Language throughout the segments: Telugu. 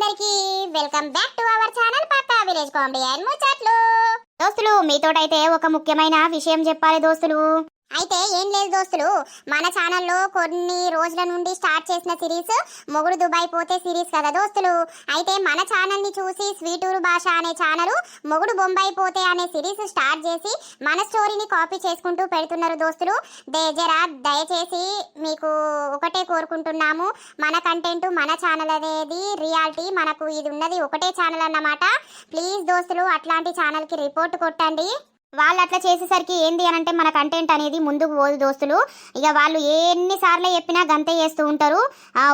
అందరికి welcome back to our channel పక్కా విలేజ్ కామెడీ అండ్ ముచ్చట్లు. దోస్తులు మీతోటైతే ఒక ముఖ్యమైన విషయం చెప్పాలి దోస్తులు. అయితే ఏం లేదు దోస్తులు, మన ఛానల్లో కొన్ని రోజుల నుండి స్టార్ట్ చేసిన సిరీస్ మొగుడు దుబాయ్ పోతే సిరీస్ కదా దోస్తులు. అయితే మన ఛానల్ ని చూసి స్వీటూరు భాష అనే ఛానల్ మొగుడు బొంబాయి పోతే అనే సిరీస్ స్టార్ట్ చేసి మన స్టోరీని కాపీ చేసుకుంటూ పెడుతున్నారు దోస్తులు. దయచేసి మీకు ఒకటే కోరుకుంటున్నాము, మన కంటెంట్ మన ఛానల్ అనేది రియాలిటీ, మనకు ఇది ఉన్నది ఒకటే ఛానల్ అన్నమాట. ప్లీజ్ దోస్తులు అట్లాంటి ఛానల్ కి రిపోర్ట్ కొట్టండి. వాళ్ళు అట్లా చేసేసరికి ఏంది అని అంటే మన కంటెంట్ అనేది ముందుకు పోదు దోస్తులు. ఇక వాళ్ళు ఎన్నిసార్లు చెప్పినా గంతే చేస్తూ ఉంటారు.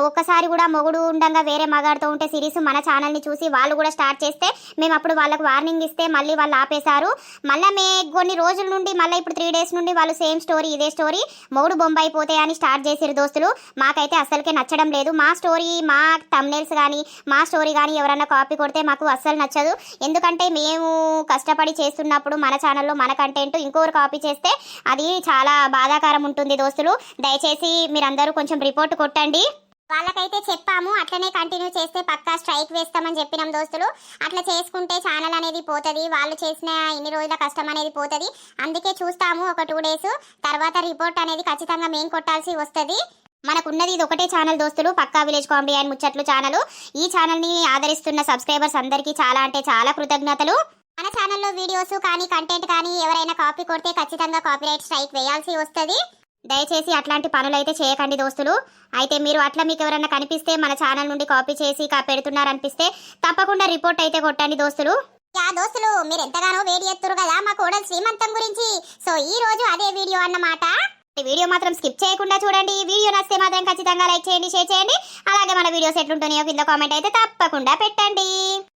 ఒక్కసారి కూడా మొగుడు ఉండగా వేరే మగాడుతూ ఉంటే సిరీస్ మన ఛానల్ని చూసి వాళ్ళు కూడా స్టార్ట్ చేస్తే మేము అప్పుడు వాళ్ళకు వార్నింగ్ ఇస్తే మళ్ళీ వాళ్ళు ఆపేశారు. మళ్ళీ కొన్ని రోజుల నుండి మళ్ళీ ఇప్పుడు 3 days నుండి వాళ్ళు సేమ్ స్టోరీ ఇదే స్టోరీ మొగుడు బొంబాయి పోతే అని స్టార్ట్ చేసారు దోస్తులు. మాకైతే అస్సలకే నచ్చడం లేదు. మా స్టోరీ మా థంబ్నెయిల్స్ కానీ మా స్టోరీ కానీ ఎవరన్నా కాపీ కొడితే మాకు అస్సలు నచ్చదు. ఎందుకంటే మేము కష్టపడి చేస్తున్నప్పుడు మన ఛానల్ మన కంటెంట్ ఇంకోరు కాపీ చేస్తే అది చాలా బాధాకరం ఉంటుంది దోస్తులు. దయచేసి మీరందరూ కొంచెం రిపోర్ట్ కొట్టండి. వాళ్ళకైతే చెప్పాము అట్లనే కంటిన్యూ చేస్తే పక్కా స్ట్రైక్ వేస్తామని చెప్పినాం దోస్తులు. అట్లా చేసుకుంటే ఛానల్ అనేది పోతుంది, వాళ్ళు చేసిన ఇన్ని రోజుల కష్టం అనేది పోతుంది. అందుకే చూస్తాము ఒక 2 days తర్వాత రిపోర్ట్ అనేది ఖచ్చితంగా మేము కొట్టాల్సి వస్తుంది. మనకున్నది ఇది ఒకటే ఛానల్ దోస్తులు, పక్కా విలేజ్ కామెడీ అండ్ ముచ్చట్లు ఛానల్. ఈ ఛానల్ని ఆదరిస్తున్న సబ్స్క్రైబర్స్ అందరికీ చాలా అంటే చాలా కృతజ్ఞతలు. మన ఛానల్లో వీడియోస్ కానీ కంటెంట్ కానీ ఎవరైనా కాపీ కొడితే ఖచ్చితంగా కాపీరైట్ స్ట్రైక్ వేయాల్సి వస్తుంది. దయచేసి అట్లాంటి పనులు అయితే చేయకండి దోస్తులు. అయితే మీరు అట్లా మీకు ఎవరైనా కనిపిస్తే మన ఛానల్ నుండి కాపీ చేసి పెడుతున్నారనిపిస్తే తప్పకుండా రిపోర్ట్ అయితే కొట్టండి దోస్తులు. దోస్తులు మీరు ఎంతగానో వేడి ఎత్తురు కదా మా కోడలు శ్రీమంతం గురించి. సో ఈ రోజు అదే వీడియో అన్నమాట. ఈ వీడియో మాత్రం స్కిప్ చేయకుండా చూడండి. వీడియో నచ్చితే మాత్రం ఖచ్చితంగా లైక్ చేయండి, షేర్ చేయండి. అలాగే మన వీడియోస్ ఎట్లుంటున్నాయో కింద కామెంట్ అయితే తప్పకుండా పెట్టండి.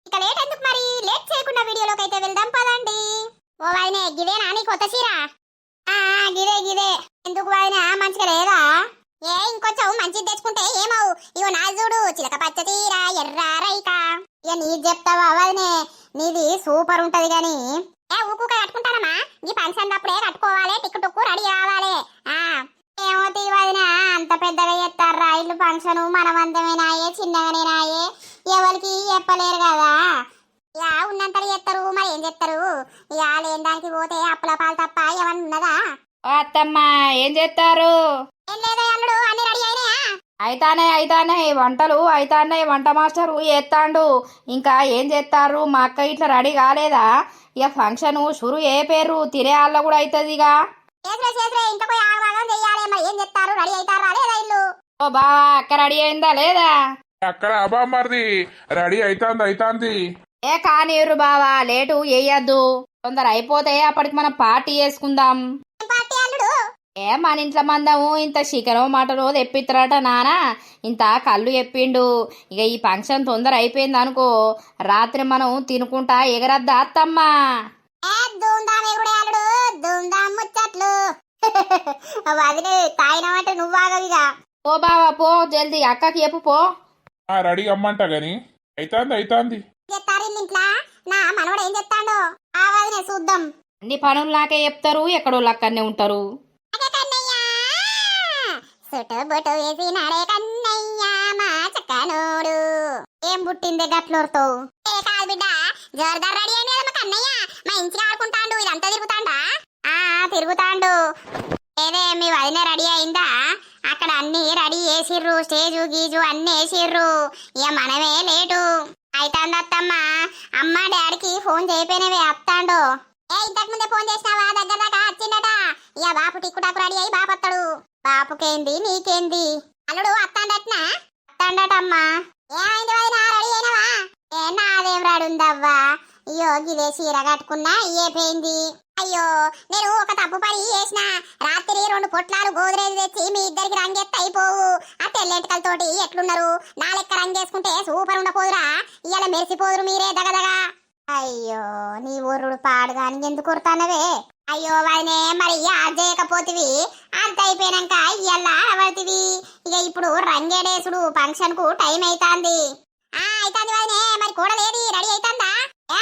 ఇక లేట్ ఎందుకు మరి, లేట్ చేయకుండా వీడియోలోకి అయితే వెళ్దాం పదండి. ఓ వాయినే గిదేనా నీ కొత్త చీర? గిదే ఎందుకు వాయినా మంచిగా లేదా? ఇంకొంచెం మంచిది తెచ్చుకుంటే ఏమవు. ఇగో నా చూడు చిలక పచ్చ చీర ఎర్ర రైక. ఇక నీది చెప్తావా వదినే, నీది సూపర్ ఉంటది గాని ఊకుక కట్టుకుంటానమ్మా. ఈ ఫంక్షన్ అప్పుడే కట్టుకోవాలి, టిక్కు రెడీ కావాలి. ఏమో తీవదినా అంత పెద్దగా చేస్తారా ఇల్లు ఫంక్షన్, మనమంతమేనాయే చిన్నగానేనాయే, ఎవరికి చెప్పలేరు కదా. ఇక ఉన్నంతలో చేస్తారు, మరి ఏం చేస్తారు. ఇక లేని దానికి పోతే అప్పుల పాలు తప్ప ఏమన్నా ఉన్నదా? అత్తమ్మ ఏం చేస్తారు? ఏం లేదా అల్లుడు, అన్ని రెడీ అయినాయా? అయితానే వంటలు అయితానే, వంట మాస్టరు చేస్తాండు. ఇంకా ఏం చేస్తారు? మా అక్క ఇట్లా రెడీ కాలేదా? ఇక ఫంక్షన్ షురు ఏ పేరు తినే వాళ్ళ కూడా అవుతుంది. ఇక ఇంట్లో పోయి ఆగమాగం చెయ్యాలి. మరి ఏం చేస్తారు, రెడీ అవుతారా లేదా ఇల్లు? ఓ బా అక్క రెడీ అయిందా లేదా? అక్కడ అబా మరిది రెడీ అయితాంది. ఏ కానీరు బావా, లేటు వేయద్దు, తొందర అయిపోతే అప్పటికి మనం పార్టీ చేసుకుందాం. పార్టీ అల్లుడు? మన ఇంట్లో మందము ఇంత చికెనో మటనో తెప్పిస్తారట నాన్న, ఇంత కళ్ళు చెప్పిండు. ఇక ఈ ఫంక్షన్ తొందర అయిపోయింది అనుకో, రాత్రి మనం తినుకుంటా ఎగరద్దా అత్తమ్మా. ముచ్చట్లు వదిలే తాయినమంటే నువ్వు ఆగవిగా. ఓ బావా పో జల్దీ, అక్కకి చెప్పు పో. రెడీ అమ్మంట గాని అయితాంది. ఇంట్లో నా మనవడు ఏం చెప్తాడో ఆవాదినే చూద్దాం. అన్ని పనులు నాకే చెప్తారు, ఎక్కడో అక్కడనే ఉంటారు. బొట్టు వేసి నడే కన్నయ్య మా చక్కనోడు. ఏం పుట్టిందే గట్లోరుతో? కాదు బిడ్డ, జోర్దార్ రెడీ అయిన మా కన్నయ్య మా ఇంటికి ఆడుకుంటాండు. ఇదంతా తిరుగుతాండా? తిరుగుతాండు. ఏదే మీ వదిన రెడీ అయిందా? అక్కడ అన్ని రెడీ చేసిర్రు, స్టేజు గీజు అన్ని వేసిర్రు. ఇక మనమే లేటు అయితాంది అత్తమ్మ. అమ్మ డాడీకి ఫోన్ చేయపోయినవే అత్తాండు. ఇంతకు ముందే ఫోన్ చేసినావా? దగ్గర దాకా వచ్చిందట. ఇక బాపు టిక్కుటాకు రెడీ అయ్యి బాపత్తాడు. బాపుకేంది నీకేంది? అల్లుడు అత్తాండటమ్మా. ఏమైంది వదినా, రెడీ అయినవా? నాదేం రాడుందవ్వా. అయ్యో గిదే చీర కట్టుకున్నా ఇయ్యేపోయింది. అయ్యో నేను ఒక తప్పు పని చేసిన. రాత్రి 2 పొట్లాలు గోదరేజ్ తెచ్చి మీ ఇద్దరికి రంగెత్త అయిపోవు. ఆ తెల్లెంటికలతోటి ఎట్లున్నారు? నా లెక్క రంగేసుకుంటే సూపర్ ఉండపోదురా. ఇవాళ మెరిసిపోదురు మీరే దగదగా. అయ్యో నీ ఊరుడు పాడుగాని ఎందుకు కొడతానవే? అయ్యో వదినే, మరి చేయకపోతివి అంత అయిపోయినాక ఇయ్యాల ఆడబడితివి. ఇక ఇప్పుడు రంగేడేసుడు ఫంక్షన్ కు టైం అవుతాంది. అయితాంది వదినే, మరి కూడలేది రెడీ అవుతాందా?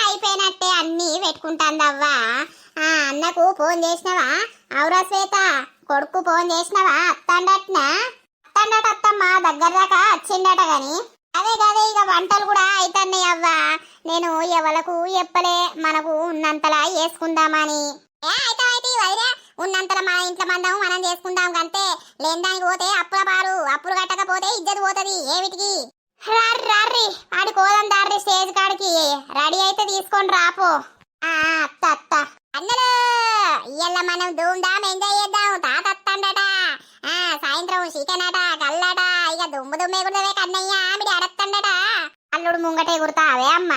అయిపోయినట్టే అన్ని పెట్టుకుంటాందవ్వా. అన్నకు ఫోన్ చేసినవా? అవురా శ్వేత, కొడుకు ఫోన్ చేసినవా? అత్తండట అత్తమ్మ దగ్గర దాకా వచ్చిండట గాని అదే కదే ఇక వంటలు కూడా అయితన్నాయి అవ్వా. నేను ఎవలకు చెప్పలే, మనకు ఉన్నంతలా చేసుకుందామని. అయితే వదిలే, ఉన్నంతలా మన ఇంట్లో మందం మనం చేసుకుందాం కంటే. లేని దానికి పోతే అప్పుల పాలు, అప్పులు కట్టకపోతే ఇజ్జత్ పోతది ఏమిటికి. రారి ఆడి కోదం దారి స్టేజ్ కాడికి రెడీ అయితే తీసుకొని రాపో. అత్త అత్త అన్నలు ఇయ్యాల మనం ధూమ్ధామ్ ఎంజాయ్ చేద్దాం. తాత అత్తండట, సాయంత్రం చికెన్ అట, కల్లట, ఇక దుమ్మే కుడవే కన్నయ్య బిడి అడత్తండట. అల్లుడు ముంగట ఎగురుతావే అమ్మ.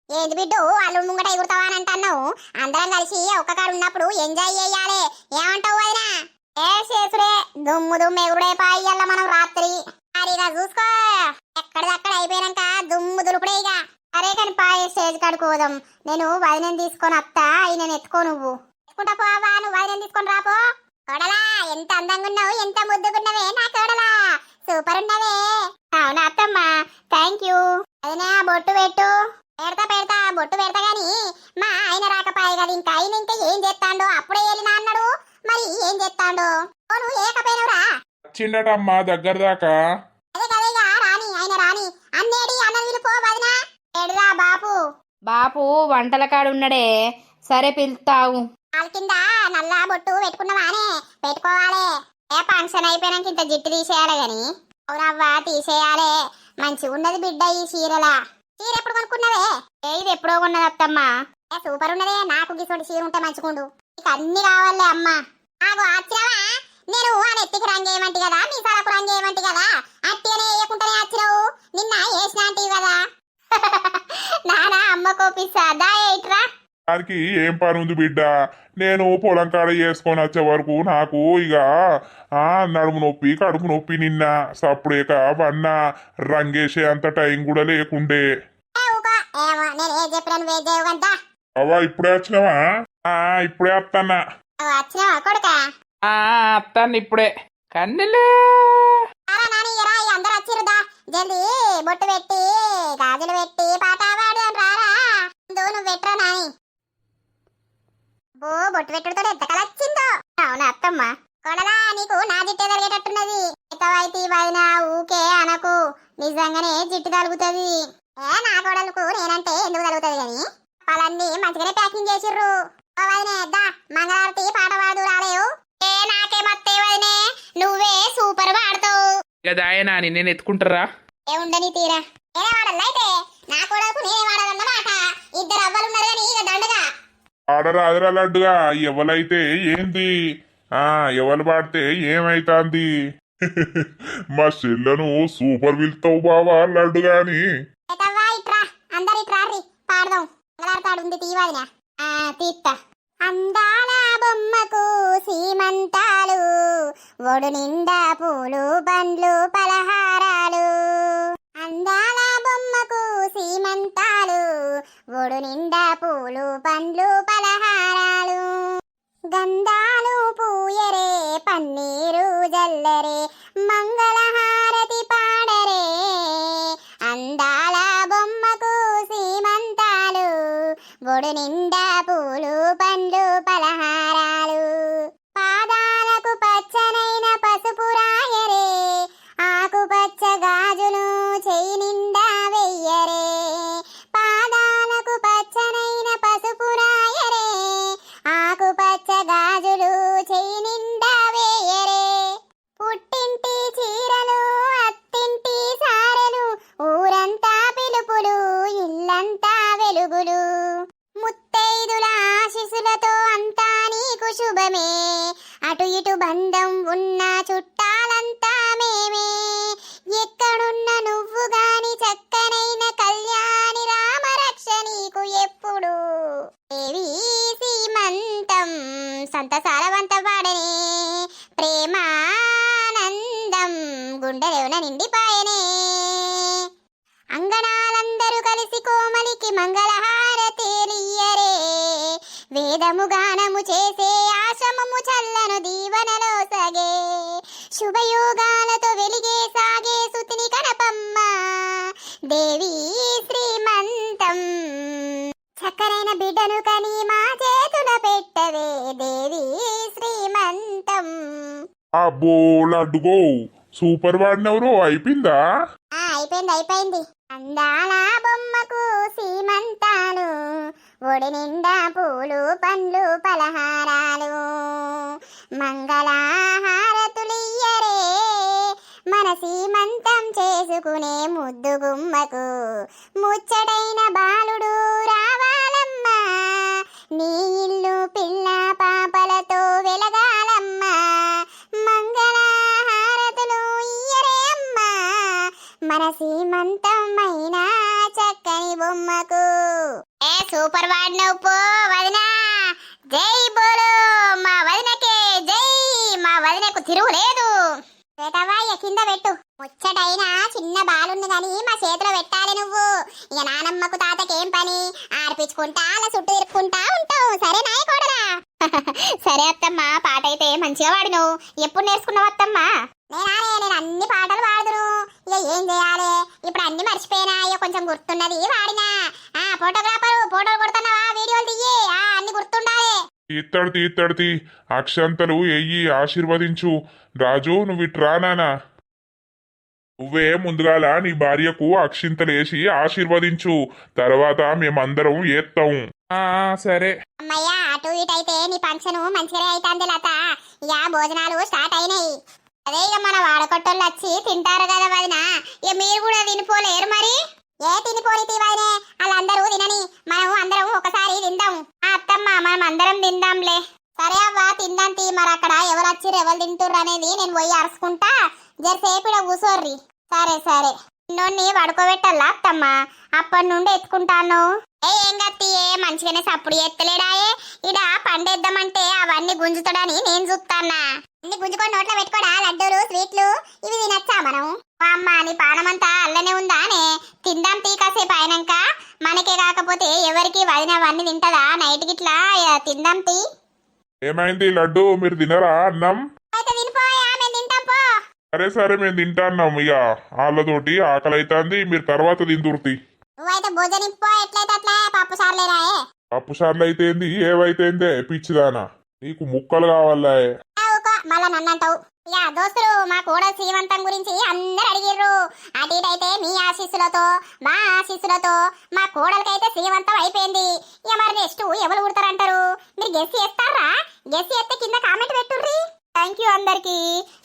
ఏంది బిడ్డు అల్లుడు ముంగట ఎగురుతావా అని అంటున్నావు? అందరం కలిసి ఒక్క కాడు ఉన్నప్పుడు ఎంజాయ్ చేయాలి. ఏమంటావు వదినా? చేసుడే దుమ్ము ఎగురుడే పాయ్యల్ల మనం రాత్రి. మరిగా చూసుకో, ఎక్కడిదక్కడ అయిపోయినాక దుమ్ము దులుపుడే ఇక. అరే కానీ పాయ స్టేజ్ కడుకోదాం. నేను వదినని తీసుకొని వస్తా, నేను ఎత్తుకో, నువ్వు ఎత్తుకుంటా పోవా. నువ్వు వదినని తీసుకొని రాపో. కోడలా ఎంత అందంగా ఉన్నావు, ఎంత ముద్దుకున్నావే నా కోడలా, సూపర్ ఉన్నవే. అవునా అత్తమ్మ, థ్యాంక్ యూ. అదినా బొట్టు పెట్టు. పెడతా బొట్టు పెడతా గాని మా ఆయన రాకపాయ కదా. ఇంకా ఆయన ఇంకా ఏం చేస్తాడో, అప్పుడే వెళ్ళినా అన్నాడు, మరి ఏం చేస్తాడో. నువ్వు ఏకపోయినవురా? వచ్చిండటమ్మా దగ్గర దాకా. అదే కదేగా రాని, ఆయన రాని. అన్నేడి అన్న విలుపో వదినా. ఏడురా బాపు. బాపు వంటల కాడున్నడే. సరే పిలుతావు. వాళ్ళ కింద నల్ల బొట్టు పెట్టుకున్నావానే? పెట్టుకోవాలి. ఫంక్షన్ అయిపోయినాక ఇంత జిట్టు తీసేయాలి గాని. అవునవ్వా తీసేయాలి. మంచిగా ఉన్నది బిడ్డ ఈ చీరలా. చీర ఎప్పుడు కొనుక్కున్నావే? ఇది ఎప్పుడో కొన్నది అత్తమ్మా. సూపర్ ఉన్నదే. నాకు గిసోటి చీర ఉంటే మంచిగుండు. ఇక అన్ని కావాలే అమ్మ. నాకు ఆచ్చినావా? నేను ఆ నెత్తికి రంగు వేయమంటి కదా, మీ సరకు రంగు వేయమంటి కదా, అట్టిగానే వేయకుండానే వచ్చినావు. నిన్న వేసిన అంటివి కదా. నానా అమ్మ కోపిస్తా దా ఏట్రా. దానికి ఏం పని ఉంది బిడ్డ? నేను పొలం కాడ చేసుకొని వచ్చే వరకు నాకు ఇక నడుము నొప్పి, కడుపు నొప్పి. నిన్న సప్పుడేక వన్న రంగేసే అంత టైం కూడా లేకుండే. నేను ఏ చెప్పాను వేజేవు కదా. అవా ఇప్పుడే వచ్చినావా? ఇప్పుడే వస్తానా. వచ్చినావా కొడుకా? అత్తాను ఇప్పుడే. కన్నెలు అందరు వచ్చిరుదా. జల్దీ బొట్టు పెట్టి గాజులు పెట్టి పాట పాడు అని రారా. నువ్వు పెట్టరా నాని. బొట్టు పెట్టుడుతో ఎంత కళ వచ్చిందో. అవునా అత్తమ్మ? కొడలా నీకు నా జిట్టే తరిగేటట్టున్నది. అయితే వదిన ఊకే అనకు, నిజంగానే జిట్టు తలుగుతుంది. నా కొడలకు నేనంటే ఎందుకు తలుగుతుంది గాని. వాళ్ళన్నీ మంచిగానే ప్యాకింగ్ చేసిర్రు. వదినే దా మంగళారతి పాట పాడు రాలేవు. నాకేమత్తే వదినే, నువ్వే సూపర్ పాడతావు. దాయనా నేను ఎత్తుకుంటారా? ఉండని తీరా. నేనే వాడల్లా అయితే. నా కొడకు నేనే వాడాలన్నమాట. ఇద్దరు అవ్వలున్నారు కానీ ఇక దండగా ఆడరాదురా లడ్డుగా. ఎవలైతే ఏంది, ఎవరు పాడితే ఏమైతాంది? మా చెల్లను సూపర్ పిలుతావు బావా లడ్డుగాని. ఇట్రా అందరు ఇట్రారి పాడదాం. మంగళారతాడు ఉంది తీవాదినా. తీత్తా. అందాల బొమ్మకు సీమంతాలు, ఒడు నిండా పూలు పండ్లు పలహారాలు. అందాల బొమ్మకు సీమంతాలు, ఒడు నిండా పూలు పండ్లు పలహారాలు. గంధాలు పూయరే పన్నీరు జల్లరే, మంగళహారతి పాడరే. అందాల బొమ్మకు సీమంతాలు, ఒడు నిండా పూలు పండ్లు పలహారాలు. పాదాలకు పచ్చనైన పసుపు రాయరే, ఆకుపచ్చ గాజులు చెయ్యి నిండా వెయ్యరే. పాదాలకు పచ్చనైన పసుపు రాయరే, ఆకుపచ్చ గాజులు చెయ్యి నిండా వేయరే. పుట్టింటి చీరలు, అత్తింటి సారెలు, ఊరంతా పిలుపులు, ఇల్లంతా వెలుగులు. ముత్తైదుల ఆశీస్సులతో అంతా నీకు శుభమే, అటు ఇటు బంధం ఉన్న చుట్టాలంతా మేమే. ఎక్కడున్న నువ్వు గాని చక్కనైన కళ్యాణి రామరక్ష నీకు ఎప్పుడు. దేవి సీమంతం సంతసారవంత పాడనే, ప్రేమానందం గుండెలోన నిండిపాయనే. అంగనాలందరూ కలిసి కోమలికి మంగళహారతిలియ్యరే. వేదము గానము చేసే ఆశ్రమము చల్లను దీవనలో సగే. శుభయోగాలతో వెలిగే సాగే సుతిని కనపమ్మ, దేవి శ్రీమంతం. చక్కరైన బిడ్డను కని మా చేతుల పెట్టవే, దేవి శ్రీమంతం. అబ్బో లడ్డుగో, సూపర్ వాడినెవరు? అయిపోయిందా? అయిపోయింది. అయిపోయింది. అందాల బొమ్మకు సీమంతాలు, ఒడి నిండా పూలు పండ్లు పలహారాలు, మంగళహారతులియ్యరే మన సీమంతం చేసుకునే ముద్దు గుమ్మకు. ముచ్చటైన బాలుడు రావాలమ్మా, నీ ఇల్లు పిల్ల పాపలతో వెలగాలమ్మా, మంగళహారతులు ఇయ్యరే అమ్మా మన సీమంతమైన చక్కని బొమ్మకు. ఏ సూపర్ వాడినవు పో వదినా, జై బోలో మా వదినకే జై, మా వదినకు తిరుగులేదు. వేటవాయ్య కింద పెట్టు. ముచ్చటైనా చిన్న బాలుంది గాని మా చేతిలో పెట్టాలి నువ్వు. ఇక నానమ్మకు తాతకేం పని, ఆడిపించుకుంటా అలా చుట్టూ తిరుక్కుంటా ఉంటావు. సరే నాయకోడరా. సరే అత్తమ్మ, పాట అయితే మంచిగా వాడిను. ఎప్పుడు నేర్చుకున్నావు అత్తమ్మ? నేను అన్ని పాటలు వాడుదును. ఇక ఏం చేయాలి, ఇప్పుడు అన్ని మర్చిపోయినా. ఇక కొంచెం గుర్తున్నది వాడినా. ఫోటోగ్రాఫరు ఫోటోలు కొడుతున్నావా, వీడియోలు దియ్యి, అన్ని గుర్తుండాలి. తీత్తడి అక్షంతలు ఎయ్యి ఆశీర్వదించు. రాజు నువ్వు ఇట్రా నానా, నువ్వే ముందుగాల నీ భార్యకు అక్షింతలేసి ఆశీర్వదించు, తర్వాత మేమందరం ఏత్తాం. సరే అమ్మయ్య, అటు ఇటు అయితే నీ ఫంక్షన్ మంచిగానే అవుతుంది లత. ఇక భోజనాలు స్టార్ట్ అయినాయి. అదే ఇక మన వాడకొట్టోళ్ళు వచ్చి తింటారు కదా వదిన, ఇక మీరు కూడా తినిపోలేరు మరి. ఏ తినిపోని తీవైనే, వాళ్ళందరూ తినని, మనం అందరం ఒకసారి తిందాం. అత్తమ్మ మనం అందరం తిందాంలే. సరే అవ్వ తిందాం తీ. మరి అక్కడ ఎవరు వచ్చిర్రు ఎవరు తింటుర్రు అనేది నేను పోయి అరుచుకుంటా, జరసేపు ఇక్కడ కూసోర్రి. సరే సరే. నిన్నోన్ని పడుకోబెట్టాలా అత్తమ్మ? అప్పటి నుండి ఎత్తుకుంటాను. ఏం గత్తి, మంచిగానే సప్పుడు ఎత్తలేడాయే. ఇడ పండేద్దామంటే అవన్నీ గుంజుతాడని నేను చూస్తానా. అన్ని గుంజుకొని నోట్లో పెట్టుకోడా, లడ్డూలు స్వీట్లు ఇవి తినచ్చా మనం? అమ్మ నీ పానమంతా అల్లనే ఉందానే. తిందాం తీ కాసేపు అయినాక. మనకే కాకపోతే ఎవరికి వదిన అవన్నీ తింటదా నైట్ గిట్లా? తిందాం తీ. ఏమైంది లడ్డు, మీరు తినరా అన్నం? అయితే తినిపోయా, మేము తింటాం పో. సరే మేము తింటాన్నాం. ఇక వాళ్ళతోటి ఆకలి అవుతుంది, మీరు తర్వాత తిందుర్తి. నువ్వైతే భోజనం పో, ఎట్లయితే అట్లా. పప్పు సార్లేరాయే. పప్పు సార్లు అయితేంది ఏవైతేందే పిచ్చిదానా, నీకు ముక్కలు కావాలా? మళ్ళా నన్ను అంటావు. ఇక దోస్తులు, మా కోడ శ్రీమంతం గురించి అందరు అడిగిర్రు. అటు ఇటు అయితే మీ ఆశీస్సులతో మా ఆశీస్సులతో మా కోడలకైతే శ్రీమంతం అయిపోయింది. ఇక మరి నెక్స్ట్ ఎవరు పుడతారంటారు? మీరు గెస్ చేస్తారా? గెస్ చేస్తే కింద కామెంట్ పెట్టుర్రి. థ్యాంక్ యూ అందరికి.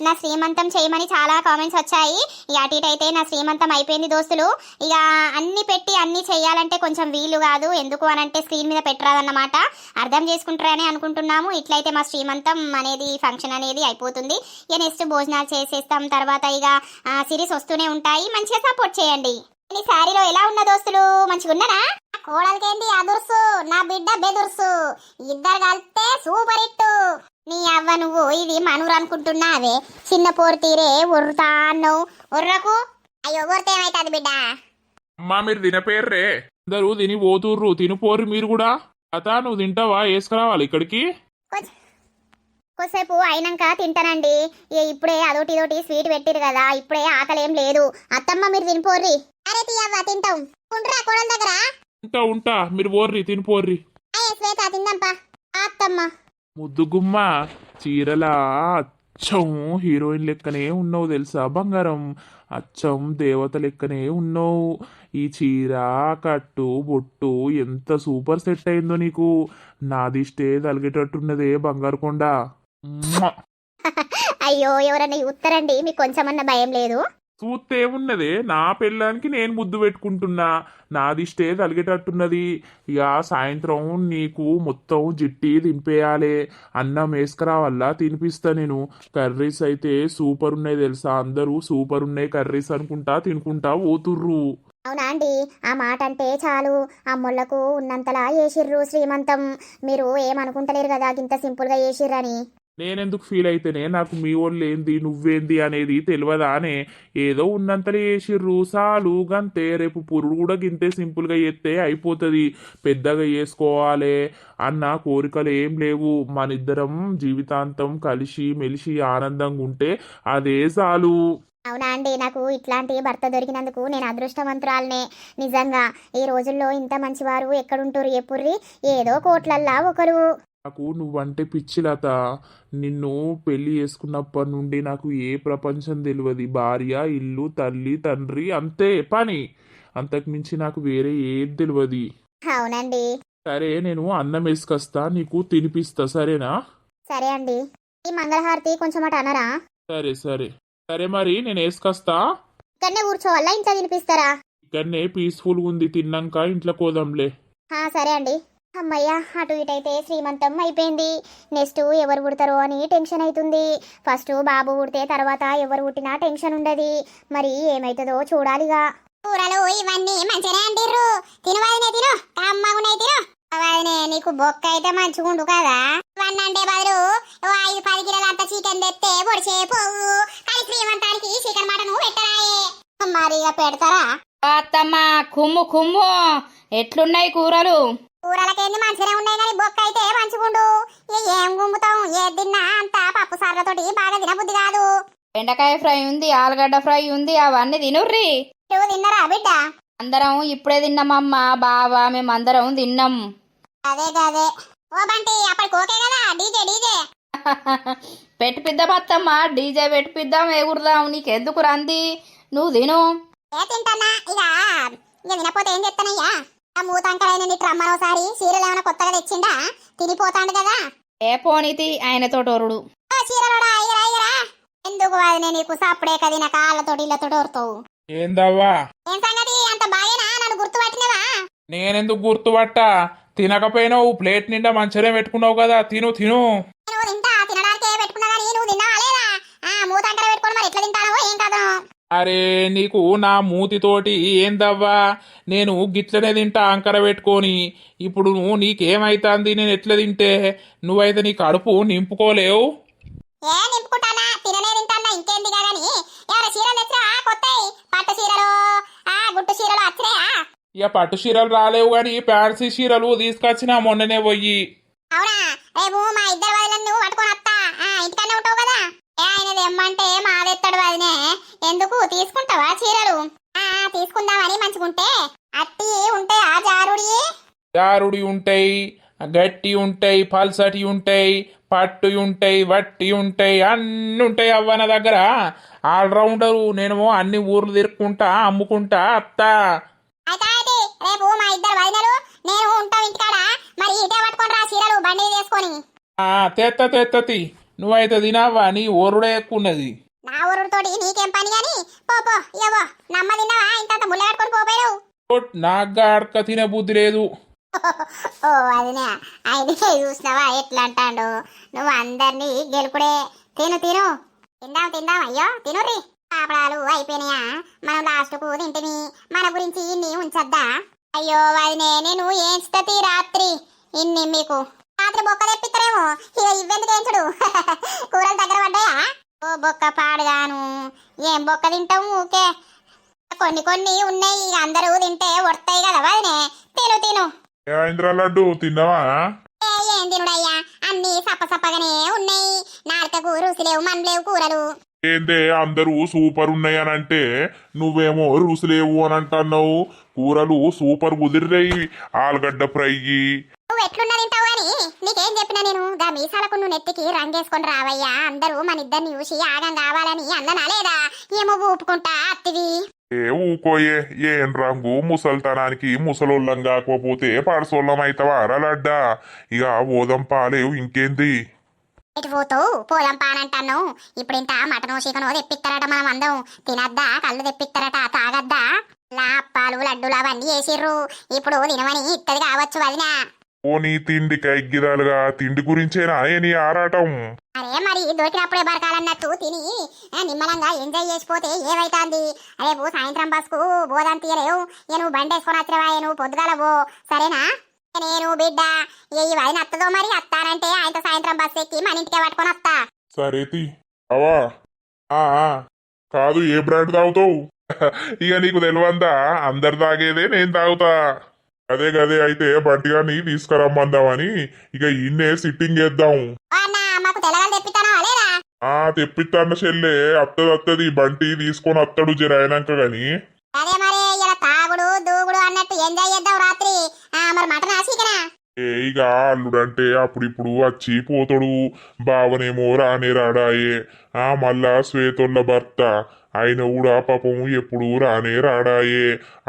నా శ్రీమంతం చేయమని చాలా కామెంట్స్ వచ్చాయి. ఇక అటు ఇటు అయితే నా శ్రీమంతం అయిపోయింది దోస్తులు. ఇక అన్ని పెట్టి అన్ని చేయాలంటే కొంచెం వీలు కాదు. ఎందుకు అనంటే స్క్రీన్ మీద పెట్టరాదన్నమాట. అర్థం చేసుకుంటారని అనుకుంటున్నాము. ఇట్లయితే మా శ్రీమంతం అనేది ఫంక్షన్ అనేది అయిపోతుంది. ఇక నెక్స్ట్ భోజనాలు చేసేస్తాం. తర్వాత ఇక సిరీస్ వస్తూనే ఉంటాయి. మంచిగా సపోర్ట్ చేయండి. ఈ శారీలో ఎలా ఉన్న దోస్తులు, మంచిగా ఉన్నానా? కోడలికేంది అదుర్సు, నా బిడ్డ బెదుర్సు, ఇద్దరు కలిస్తే సూపర్ హిట్. నీ అవ్వ నువ్వు ఇది మనూరు అనుకుంటున్నావే, చిన్న పోరు తీరే ఉర్రుతా అన్నావు. ఉర్రకు అయ్యో ఉర్తే ఏమైతుంది బిడ్డ? అమ్మా మీరు తినపేర్రే, అందరూ తిని పోతుర్రు, తినిపోర్రు మీరు కూడా. అతా నువ్వు తింటావా? వేసుకురావాలి ఇక్కడికి. కొద్దిసేపు అయినాక తింటానండి. ఇప్పుడే అదోటి ఇదోటి స్వీట్ పెట్టిరు కదా, ఇప్పుడే ఆకలి ఏం లేదు. అత్తమ్మ మీరు తినిపోర్రి. అరే తీయవ్వ తింటాం. ఉంటురా కోడల దగ్గర. ఉంటా మీరు పోర్రి, తినిపోర్రి. అయ్యే శ్వేత తిందాంపా. అత్తమ్మ ముద్దుగుమ్మ, చీరలా అచ్చం హీరోయిన్ లెక్కనే ఉన్నావు తెలుసా బంగారం. అచ్చం దేవత లెక్కనే ఉన్నావు. ఈ చీర కట్టు బొట్టు ఎంత సూపర్ సెట్ అయిందో నీకు. నాదిష్టే తలిగేటట్టున్నదే బంగారు కొండ. అయ్యో ఎవరన్నా ఉత్తరండి, మీకు కొంచెమన్నా భయం లేదు? చూస్తే ఉన్నదే, నా పెళ్ళానికి నేను ముద్దు పెట్టుకుంటున్నా, నాదిష్టే తలిగేటట్టున్నది. ఇక సాయంత్రం నీకు మొత్తం జిట్టి దింపేయాలి. అన్నం వేసుకురావల్లా తినిపిస్తా నేను. కర్రీస్ అయితే సూపర్ ఉన్నాయి తెలుసా, అందరూ సూపర్ ఉన్నాయి కర్రీస్ అనుకుంటా తినుకుంటా పోతుర్రు. అవునా అండి, ఆ మాట అంటే చాలు. అమ్మోళ్లకు ఉన్నంతలా చేసిర్రు శ్రీమంతం. మీరు ఏమనుకుంటలేరు కదా ఇంత సింపుల్గా చేసిర్రని. నేనెందుకు ఫీల్ అయితేనే, నాకు మీ వాళ్ళు ఏంది నువ్వేంది అనేది తెలియదానే. ఏదో ఉన్నంతలో చేసిర్రు సాలు గంతే. రేపు పురుడు కూడా గింతే సింపుల్గా చేస్తే అయిపోతుంది. పెద్దగా చేసుకోవాలి అన్న కోరికలు ఏం లేవు. మనిద్దరం జీవితాంతం కలిసి మెలిసి ఆనందంగా ఉంటే అదే చాలు. అవునా అండి, నాకు ఇట్లాంటి భర్త దొరికినందుకు నేను అదృష్టవంతురాలనే. నిజంగా ఈ రోజుల్లో ఇంత మంచివారు ఎక్కడుంటారు ఎప్పుర్రి? ఏదో కోట్లల్లా ఒకరు. నాకు నువ్వంటే పిచ్చి లత. నిన్ను పెళ్లి చేసుకున్నప్పటి నుండి నాకు ఏ ప్రపంచం తెలియదు. భార్య, ఇల్లు, తల్లి, తండ్రి, అంతే పని. అంతకు మించి నాకు వేరే ఏది తెలియదు. అవునండి. సరే, నేను అన్నం వేసుకొస్తా, నీకు తినిపిస్తా, సరేనా? సరే అండి. ఈ మంగళహారతి కొంచెం అటు అనరా? సరే సరే సరే, మరి నేను వేసుకొస్తా. ఇక్కడనే కూర్చోవాలా ఇంట్లో తినిపిస్తారా? ఇక్కడనే పీస్ఫుల్గా ఉంది, తిన్నాక ఇంట్లో కోదాంలే. సరే అండి. అమ్మయ్య, అటు ఇటు అయితే శ్రీమంతం అయిపోయింది. నెక్స్ట్ ఎవరు పుడతారో అని టెన్షన్ అవుతుంది. ఫస్ట్ బాబు పుడితే తర్వాత ఎవరు పుట్టినా టెన్షన్ ఉండదు. మరి ఏమైతుందో చూడాలిగా. కూరలు ఇవన్నీ మంచిగానే అండిర్రు. తినవాదినే తిను, కమ్మగున్నాయి తిను. వాదినే, నీకు బొక్క అయితే మంచిగుండు కదా. ఇవన్నీ అంటే బదులు 5-10 కిలోలంత చికెన్ తెస్తే పొడిచే పోవు. కానీ శ్రీమంతానికి చికెన్ మటన్ పెట్టరాయే. మరి ఇక పెడతారా? అత్తమ్మ, కుమ్ము కుమ్ము, ఎట్లున్నాయి కూరలు? కూరలకేంది మంచిగానే ఉన్నాయి కానీ బొక్క అయితే మంచిగుండు. ఇక ఏం గుమ్ముతాం, ఏది తిన్నా అంతా పప్పు సార్లతోటి బాగా తినబుద్ధి కాదు. బెండకాయ ఫ్రై ఉంది, ఆలుగడ్డ ఫ్రై ఉంది, అవన్నీ తినుర్రి. నువ్వు తిన్నరా బిడ్డ? అందరం ఇప్పుడే తిన్నామమ్మా, బావా మేమందరం తిన్నాం. అదే గదే. ఓ బంటి, అప్పటికి ఓకే కదా? డీజే డీజే పెట్టిపిద్దాం అత్తమ్మ, డీజే పెట్టిపిద్దాం, ఎగురుదాం. నీకెందుకు రంది, నువ్వు తిను. తింటానా ఇక. ఇక తినపోతే ఏం చెప్తానయ్యా? ఆ మూతంకలైన నీ ట్రమ్మనోసారి చీరలు ఏమైనా కొత్తగా తెచ్చిండా? తినిపోతాడు కదా. ఏ పోనీతి ఆయనతో టోరుడు. చీరలోడా ఇగరా ఇగరా. ఎందుకు వాదినే నీకు సప్పుడే కది నా కాళ్ళతోటి ఇళ్ళతోటి ఓరుతావు. ఏందవ్వా? ఏం సంగతి, అంత బాగేనా? నన్ను గుర్తుపట్టినవా? నేనెందుకు గుర్తుపట్టా? తినకపోయినావు, ప్లేట్ నిండా మంచిగా పెట్టుకున్నావు కదా, తిను తిను. నువ్వు తింటా, తినడానికే పెట్టుకున్నా కానీ నువ్వు తిన్నావా లేదా? మూతంకర పెట్టుకొని మరి ఎట్లా తింటానో ఏం కాదు. అరే, నీకు నా మూతితోటి ఏందవ్వా? నేను గిట్లనే తింటా అంకర పెట్టుకొని. ఇప్పుడు నీకేమైతుంది నేను ఎట్లా తింటే? నువ్వైతే నీ కడుపు నింపుకోలేవు. ఏ నింపుకుంటానా? తిననే తింటానా, ఇంకేంది కానీ. ఎవరు చీరలు తెచ్చినా కొత్తయి? పట్టు చీరలు, గుట్టు చీరలు వచ్చినాయా? ఇక పట్టు చీరలు రాలేవు గాని ఫ్యాన్సీ చీరలు తీసుకొచ్చినా మొన్ననే పోయి. అవునా? రేపు మా ఇద్దరు వదిలను నువ్వు పట్టుకొని వస్తా. ఇంటికన్నా ఉంటావు కదా. ఆయనది ఎమ్మంటే మాదెత్తాడు వదినే. ఎందుకు తీసుకుంటావా చీరలు? తీసుకుందామని మంచిగుంటే. అట్టి ఉంటాయా జారుడి? జారుడి ఉంటాయి, గట్టి ఉంటాయి, పల్సటి ఉంటాయి, పట్టు ఉంటాయి, వట్టి ఉంటాయి, అన్ని ఉంటాయి అవ్వ నా దగ్గర. ఆల్రౌండరు నేను. అన్ని ఊర్లు తిరుక్కుంటా అమ్ముకుంటా అత్తా. అయితే రేపు మా ఇద్దరు వదినలు నేను ఉంటాం ఇంటికాడ. మరి ఇటే పట్టుకొని రా చీరలు బండి వేసుకొని. తెత్తతి నువ్వైతే తినావా? నీ ఓరుడే ఎక్కువ ఉన్నది. నా ఊరుతోటి నీకేం పని గాని. పో ఇవ్వో. నమ్మ తిన్నావా? ఇంత ముళ్ళ కట్టుకొని పోపోయావు. నాకు అడక తినే బుద్ధి లేదు. ఓ అదినే, ఆయన చూసినావా ఎట్లా అంటాడు? నువ్వు అందరినీ గెలుపుడే. తిను తిను. తిందాం అయ్యో తినుర్రి. పాపడాలు అయిపోయినాయా? మనం లాస్ట్కు తింటిని. మన గురించి ఇన్ని ఉంచద్దా? అయ్యో వదినే, నేను ఏంచుతీ రాత్రి ఇన్ని మీకు. రాత్రి బొక్క తెప్పిస్తారేమో. ఇక ఇవ్వెందుకు ఏంచుడు? కూరలు దగ్గర పడ్డాయా? ఓ బొక్క పాడుగాను. ఏం బొక్క తింటావు ఊకే? కొన్ని ఉన్నాయి, అందరూ తింటే వడతాయి కదా వదినే. తిను. ఏమైందిరా లడ్డు, తిన్నావా? ఏం తినుడయ్యా, అన్ని సప్పసప్పగానే ఉన్నాయి. నాలుకకు రుసులేవు, మనలేవు కూరలు. ఏందే అందరూ సూపర్ ఉన్నాయనంటే నువ్వేమో రుసులేవు అని అంటున్నావు. కూరలు సూపర్ కుదిరినాయి. ఆలుగడ్డ ఫ్రై. నువ్వు ఎట్లున్నా తింటావు అని నీకేం చెప్పినా నేను? గా మీసాలకు నువ్వు నెత్తికి రంగేసుకొని రావయ్యా. అందరూ మన ఇద్దరిని చూసి ఆగం కావాలని అన్ననా లేదా? ఏమో ఊపుకుంటా అత్తివి. ఏ ఊకోయే, ఏం రంగు ముసల్తనానికి ముసలోళ్ళం కాకపోతే పడసోళ్ళం అవుతావా లడ్డా? ఇక ఓదం పాలేవు, ఇంకేంది? ఎటు పోతావు? పోదాం పానంటాను. ఇప్పుడు ఇంత మటనో చికెనో తెప్పిస్తారట. మనం అందం తినద్దా? కళ్ళు తెప్పిస్తారట, తాగద్దా? అప్పాలు లడ్డూలు అవన్నీ వేసిర్రు. ఇప్పుడు తినమని ఇత్తది కావచ్చు వదినా. ఓ నీ తిండికి ఎగ్గిదాలుగా తిండి గురించేనా నీ ఆరాటం? అరే మరి దొరికినప్పుడే బరకాలన్నట్టు తిని నిమ్మలంగా ఎంజాయ్ చేసిపోతే ఏమైతాంది? రేపు సాయంత్రం బస్కు బోదాం తీయలేవు. నువ్వు బండి వేసుకొని వచ్చినవా? నువ్వు పొద్దుగాల పో, సరేనా? నేను బిడ్డ ఈ వదిన అత్తదో మరి. అత్తానంటే ఆయనతో సాయంత్రం బస్సు ఎక్కి మన ఇంటికే పట్టుకొని వస్తా. సరే అవా. కాదు, ఏ బ్రాండ్ తాగుతావు? ఇక నీకు తెలివందా? అందరు తాగేదే నేను తాగుతా. గదే అయితే బంటిగాని తీసుకురమ్మందామని ఇక ఇన్నే సిట్టింగ్ చేద్దాం. మాకు తెల్లగాలు తెప్పిస్తానా లేదా? తెప్పిస్తాన్న చెల్లె. అత్తది బంటి తీసుకొని వస్తాడు జరైనాక గాని. అదే మరి ఇలా తాగుడు దూగుడు అన్నట్టు ఎంజాయ్ చేద్దాం రాత్రి. మరి మటన్ ఆశికనా? ఇక అల్లుడంటే అప్పుడిప్పుడు వచ్చి పోతాడు, బావనేమో రానే రాడాయే. మళ్ళా శ్వేతోళ్ళ భర్త ఆయన కూడా పాపం ఎప్పుడు రానే రాడాయే.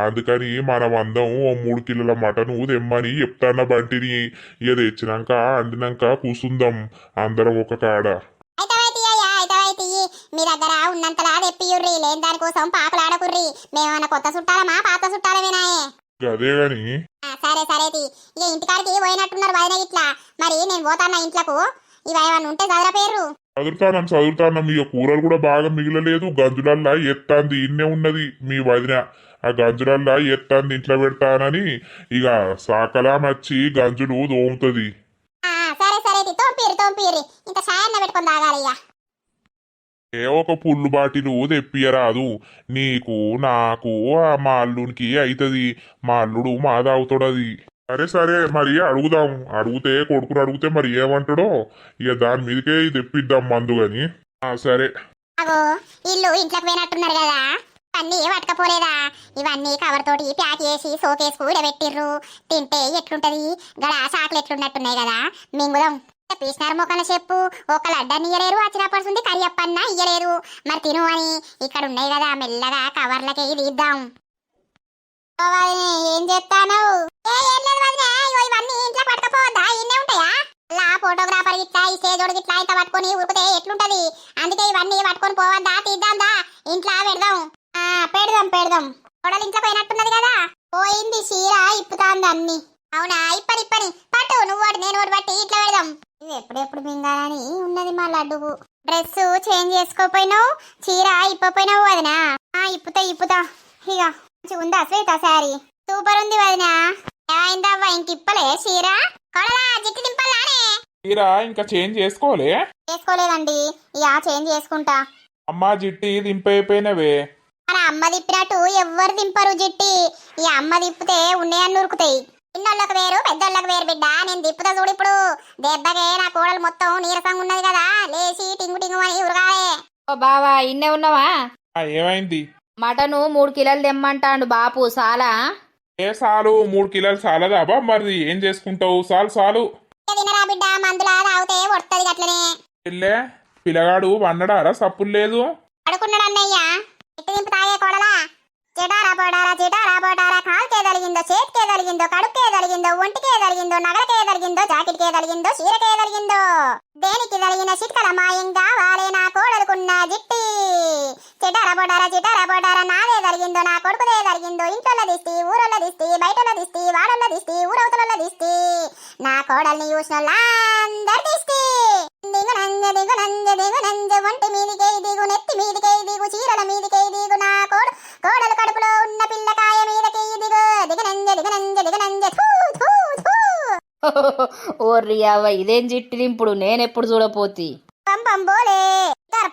అందుకని మనమందం ఓ 3 కిలోల మటను తెమ్మని చెప్తాన్న బంటిని. ఇక తెచ్చినాక అండినాక కూసుందాం అందరం ఒక కాడ. మీ దగ్గర ఉన్నంతలా తెప్పియుర్రి, లేని దానికోసం పాపలాడకుర్రి. మేమన్నా కొత్త చుట్టాలమా పాత చుట్టాలమేనాయే. అదే గాని సరే సరేది, ఇక ఇంటికాడికి పోయినట్టున్నారు వదిన ఇట్లా. మరి నేను పోతాన్నా ఇంట్లకు, ఇవి ఏమన్నా ఉంటే చదర పేర్రు. చదువుతానం ఇక కూరలు కూడా బాగా మిగిలలేదు. గంజులల్లా ఎత్తాంది ఇన్నే ఉన్నది మీ వదిన. ఆ గంజులల్లా ఎత్తాంది ఇంట్లో పెడతానని ఇక సాకలా మచ్చి గంజులు దోముతుంది. సరే సరేది, తోంపీరి ఇంకా సాయన్న పెట్టుకొని తాగాలి. ఇక ఒక పుల్లు బాటిలు తెప్పియరాదు, నీకు నాకు మా అల్లునికి అవుతుంది. మా అల్లుడు మా తాగుతాడది. సరే మరి అడుగుదాం. అడిగితే కొడుకుని అడిగితే మరి ఏమంటాడో ఇక దాని మీదకే తెప్పిద్దాం మందు గాని. సరే అగో ఇల్లు ఇంట్లోకి పోయినట్టున్నారు కదా, అన్నీ పట్టుకపోలేదా? ఇవన్నీ కవర్ తోటి ప్యాక్ చేసి సోకేసుకు పెట్టిర్రు. తింటే ఎట్లుంటది? గడ చాకులు ఎట్లున్నట్టున్నాయి కదా, మింగుదాం. పీసినారు మొక్కల చెప్పు, ఒక లడ్డని ఇయ్యలేరు, వచ్చినప్పటి కరియప్పన్నా ఇయ్యలేరు. మరి తిను అని ఇక్కడ ఉన్నాయి కదా, మెల్లగా కవర్లకి తీద్దాం. ఏం చేస్తాను? ఇవన్నీ ఇంట్లో పట్టుకపోవద్దా? ఇన్నే ఉంటాయా? ఫోటోగ్రాఫర్ ఇట్లా ఈ స్టేజోడు ఇట్లా ఇంత పట్టుకొని ఉరికితే ఎట్లుంటది? అందుకే ఇవన్నీ పట్టుకొని పోవద్దా, తీద్దాందా, ఇంట్లో పెడదాం. కొడలు ఇంట్లో పోయినట్టున్నది కదా, పోయింది. చీర ఇప్పుతాంది అన్ని. అవునా? ఇప్పని పట్టు, నువ్వు వాటి నేను వాటి బట్టి ఇట్లా పెడదాం. ఇది ఎప్పుడెప్పుడు మింగాలని ఉన్నది మా లడ్డుకు. డ్రెస్ చేంజ్ చేసుకోపోయినావు, చీర ఇప్పపోయినావు వదినా. ఇప్పుతా ఇక ఉందా శ్వేత శారీ? సూపర్ ఉంది వదినా. ఏమైందవ్వా ఇంక ఇప్పలే చీర? కొడలా జిట్టు దింపల్లానే? చీర ఇంకా చేంజ్ చేసుకోలేదండి, ఇక చేంజ్ చేసుకుంటా. అమ్మా జిట్టి దింపైపోయినవే. మన అమ్మ తిప్పినట్టు ఎవ్వరు దింపరు జిట్టి. ఈ అమ్మ తిప్పితే ఉన్నాయన్ని ఉరుకుతాయి. చిన్నోళ్ళకి వేరు పెద్దోళ్ళకి వేరు బిడ్డ. నేను తిప్పుతా చూడు ఇప్పుడు. దెబ్బకే నా కోడలు మొత్తం నీరసంగా ఉన్నది కదా, లేచి టింగు అని ఉరగాలే. ఓ బావా ఇన్నే ఉన్నావా? ఏమైంది? మటను 3 కిలోలు తెమ్మంటాండు బాపు. సాలా? సాలు 3 కిలోలు సాలదా బా? మరి ఏం చేసుకుంటావు? సాలు తినరా బిడ్డ, మందులా తాగితే వడుతుంది అట్లనే. వెళ్ళే పిల్లగాడు వన్నడారా? సప్పులు లేదు. అడుకున్నాడు అన్నయ్య. ఇట్టు దింపు తాగే కోడలా. చిటారా బోటారా కాలుకే తలిగిందో, చేతికే తలిగిందో, కడుక్కే తలిగిందో, ఒంటికే తలిగిందో, నగలకే తలిగిందో, జాకెట్కే తలిగిందో, చీరకే తలిగిందో, దేనికి తలిగిన చిట్కల మాయంగా వాలే నా కోడలుకున్న జిట్టి. చిటారా బోటారా నాదే తలిగిందో, నా కొడుకుదే తలిగిందో, ఇంట్లో దిష్టి, ఊరొల్ల దిష్టి, బయటలో దిష్టి, వాడొల్ల దిష్టి, ఊరవతల దిష్టి, నా కోడల్ని చూసినోళ్ళందరి దిష్టి. దిగు ఒంటి మీదికే దిగు, నెత్తి మీదికే దిగు, చీరల మీదికే దిగు, నా కోడలు కడుపులో ఉన్న పిల్లకాయ మీదకి దిగు. దిగనంజ ఓర్రి అవ్వ, ఇదేం జిట్టి దింపుడు? నేనెప్పుడు చూడపోతి. బంబం బోలే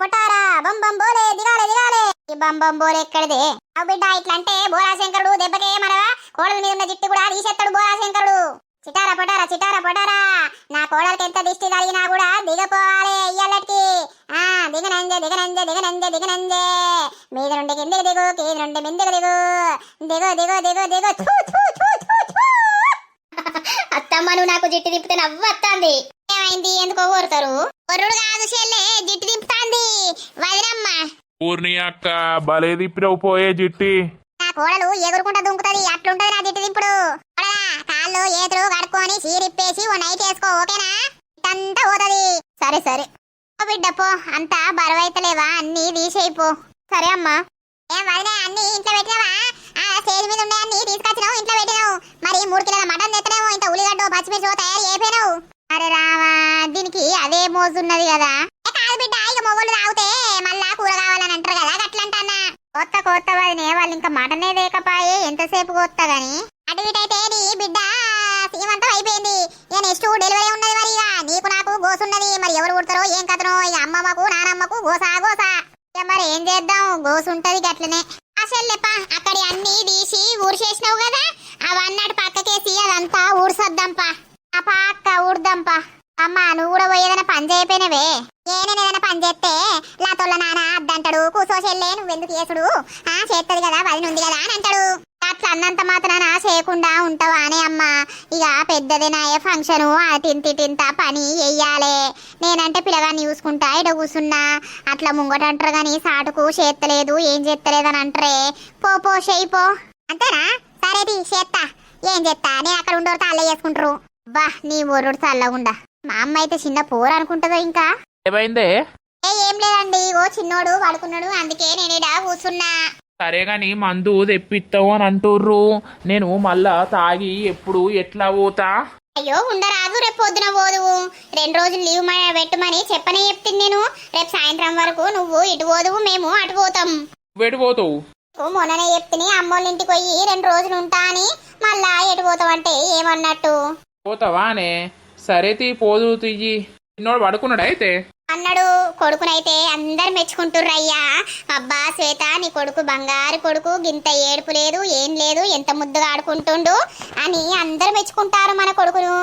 పొటారా, బంబం బోలే దిగాలే. ఈ బంబం బోలే ఎక్కడిదే? అవు బిడ్డ, ఇట్లంటే బోలాశంకరుడు దెబ్బకే మన కోడల మీద ఉన్న జిట్టి కూడా తీసేస్తాడు బోలాశంకరుడు. చిటారా పొటారా నా కోడలకి ఎంత దిష్టి తగినా కూడా దిగపోవాలి ఇయ్యాలకి. దిగనంజే మీద నుండి కిందికి దిగు, కింది నుండి మిందికి దిగు. అత్తమ్మ నువ్వు నాకు జిట్టు దింపితే నవ్వత్తాంది. ఏమైంది? ఎందుకో కోరుతారు? కొర్రుడు కాదు చెల్లె, జిట్టు దింపుతాంది వదినమ్మ. ఊర్ని అక్క భలే దిప్పినవు పోయే జిట్టి. నా కోడలు ఎగురుకుంటా దుంకుతుంది, అట్లుంటది నా జిట్టు దింపుడు. కాళ్ళు ఏతులు కడుక్కొని చీరిప్పేసి ఓ నైట్ వేసుకో, ఓకేనా? ఇట్టంతా పోతుంది. సరే బిడ్డ పో, అంతా బరువైతలేవా? అన్ని తీసేయిపో. సరే అమ్మా. ఏం వదిలే, అన్ని ఇంట్లో పెట్టినావా? స్టేజ్ మీద ఉండే అన్ని తీసుకొచ్చినావు, ఇంట్లో పెట్టినావు. మరి 3 కిలోల మటన్ తెత్తనేమో, ఇంత ఉల్లిగడ్డ పచ్చిమిర్చి తయారు చేయపోయినావు. అరే రావా, దీనికి అదే మోజున్నది కదా. కాదు బిడ్డ, ఇక మొగోళ్ళు తాగితే మళ్ళా కూర కావాలని అంటారు కదా, అట్లంటన్నా. కొత్త వదినే వాళ్ళు ఇంకా మటనే లేకపాయే, ఎంతసేపు కొత్త గాని. అటు ఇటైతే నీ బిడ్డ సీమంతం అయిపోయింది. ఇక నెక్స్ట్ డెలివరీ ఉన్నది. మరి ఇక నీకు నాకు గోసున్నది. మరి ఎవరు పుడతారో ఏం కథనో, ఇక అమ్మమ్మకు నానమ్మకు గోసా. ఇక మరి ఏం చేద్దాం, గోసుంటది గట్లనే. అసలేపా అక్కడి అన్ని తీసి ఊరిసేసినావు కదా, అవన్నట్టు పక్కకేసి అదంతా ఊడ్సొద్దాంపా. అక్క ఊడ్దాంపా. అమ్మ నువ్వు కూడా పోయేదైనా పని చేయపోయినవే. నేను ఏదైనా పని చేస్తే లాతోళ్ళ నాన్న అద్దంటాడు, కూసో చెల్లే నువ్వెందుకు చేసుడు, చేస్తుంది కదా వదిన ఉంది కదా అని అంటాడు. అట్లా అన్నంత మాత్రాన చేయకుండా ఉంటావా అనే అమ్మా ఇక పెద్దదేనాయే ఫంక్షను తింత పని వెయ్యాలే నేనంటే పిల్లగాన్ని చూసుకుంటా ఇడ కూసున్నా అట్లా ముంగటంటారు గాని సాటుకు చేత్తలేదు ఏం చేత్తలేదు అని అంటారే పో చేయిపో అంతేనా సరేది చేత్తా ఏం చేస్తా నేను అక్కడ ఉండోరు తాళ్ళే చేసుకుంటారు బా నీ ఒర్రుడు చల్లగుండా మా అమ్మ అయితే చిన్న పోరు అనుకుంటుందో ఇంకా ఏమైందే? ఏం లేదండి ఓ చిన్నోడు పడుకున్నాడు అందుకే నేను ఇడ కూర్చున్నా సరే గాని మందు తెప్పిస్తావు అని అంటుర్రు. నేను మళ్ళా తాగి ఎప్పుడు ఎట్లా పోతా? అయ్యో ఉండరాదు రేపు పొద్దున పోదు 2 రోజులు లీవ్ పెట్టమని చెప్పనే చెప్తుంది నేను రేపు సాయంత్రం వరకు నువ్వు ఇటు పోదువు మేము అటు పోతాం. వెటు పోతావు? మొన్ననే చెప్తిని అమ్మోళ్ళ ఇంటికి పోయి 2 రోజులు ఉంటా అని మళ్ళా ఎటు పోతావు అంటే ఏమన్నట్టు పోతావా అనే? సరే తీ పోదు తియ్యి. చిన్నోడు పడుకున్నాడు అయితే అన్నాడు. కొడుకునైతే అందరు మెచ్చుకుంటుర్రయ్యా అబ్బా శ్వేత నీ కొడుకు బంగారు కొడుకు గింత ఏడుపు లేదు ఏం లేదు ఎంత ముద్దుగా ఆడుకుంటుండు అని అందరు మెచ్చుకుంటారు మన కొడుకును.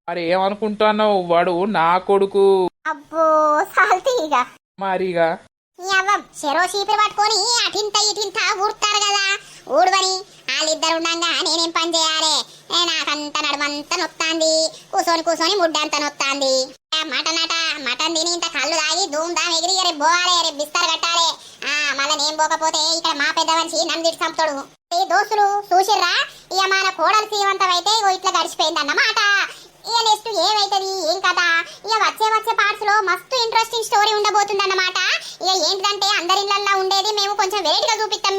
మరి ఏమనుకుంటున్నావు? వాడు నా కొడుకు. అబ్బో సాల్తీగా మరిగా చెరో చీపిరి పట్టుకొని అటింత ఇటింత ఊడతారు కదా ఊడవని వాళ్ళిద్దరు ఉండగా నేనేం పని చేయాలి నాకంత నడుమంతా నొత్తాంది కూసోని ముడ్డంతా నొత్తాంది మటన్ తిని ఇంత కళ్ళు తాగి ధూమ్ ధామ్ ఎగిరి రేపు పోవాలి రేపు బిస్తారు కట్టాలి మళ్ళీ నేను పోకపోతే ఇక్కడ మా పెద్ద మనిషి నన్ను తిట్టి చంపుతాడు. దోస్తులు చూసిర్రా ఇక మన కోడలు శ్రీమంతం అయితే ఇట్లా గడిచిపోయింది అన్నమాట. ఇక నెక్స్ట్ ఏమైతుంది ఏం కదా ఇక వచ్చే పార్ట్స్ లో మస్తు ఇంట్రెస్టింగ్ స్టోరీ ఉండబోతుంది అన్నమాట. ఇక ఏంటంటే అందరి ఇళ్ళల్లో ఉండేది మేము కొంచెం వెరైటీగా చూపిస్తాం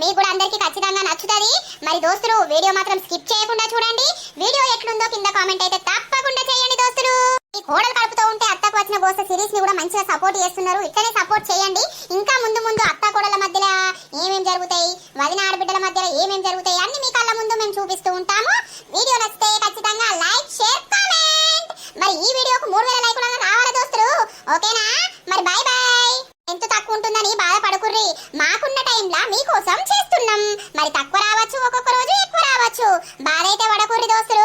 మీకు కూడా అందరికి ఖచ్చితంగా నచ్చుతుంది. మరి దోస్తులు వీడియో మాత్రం స్కిప్ చేయకుండా చూడండి. వీడియో ఎట్లుందో కింద కామెంట్ అయితే తప్పకుండా చేయండి దోస్తులు. ఈ కోడలు కలుపుతూ ఉంటే అత్తకు వచ్చిన గోస సిరీస్ ని కూడా మంచిగా సపోర్ట్ చేస్తున్నారు. ఇట్లనే సపోర్ట్ చేయండి. ఇంకా ముందు అత్త కోడల మధ్యలో ఏమేం జరుగుతాయి వదిన ఆడబిడ్డల మధ్యలో ఏమేం జరుగుతాయి అన్ని మీ కళ్ళ ముందు మేము చూపిస్తూ ఉంటాము. వీడియో నచ్చితే ఖచ్చితంగా లైక్ షేర్ కామెంట్. మరి ఈ వీడియోకు 3000 లైకులు రావాలి దోస్తులు ఓకేనా? మరి బాయ్. ఎంత తక్కువ ఉంటుందని బాధపడకుర్రి మాకున్న టైంలా మీకోసం చేస్తున్నాం. మరి తక్కువ రావచ్చు ఒక్కొక్క రోజు ఎక్కువ రావచ్చు బాధ అయితే పడకుర్రి దోస్తులు.